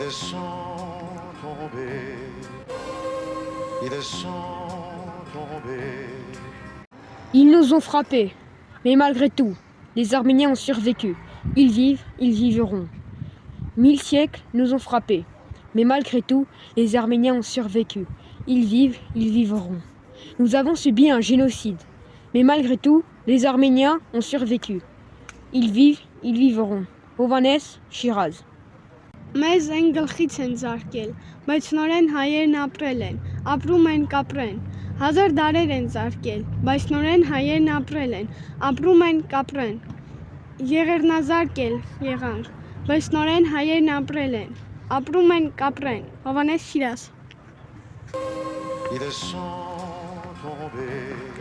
Ils sont tombés, ils sont tombés. Ils nous ont frappés, mais malgré tout, les Arméniens ont survécu. Ils vivent, ils vivront. 1000 siècles nous ont frappés, mais malgré tout, les Arméniens ont survécu. Ils vivent, ils vivront. Nous avons subi un génocide, mais malgré tout, les Arméniens ont survécu. Ils vivent, ils vivront. Հովանես Շիրազ Մեզ այն գլխից են զարկել, բայց նորեն հայերն ապրել են, ապրում են կապրեն, 1000 դարեր են զարկել, բայց նորեն հայերն ապրել են, ապրում են կապրեն, եղեռնազարկ եղանք, բայց նորեն հայերն ապրել են, ապրում են կապրեն, Հովանես Շիրազ Ils sont tombés.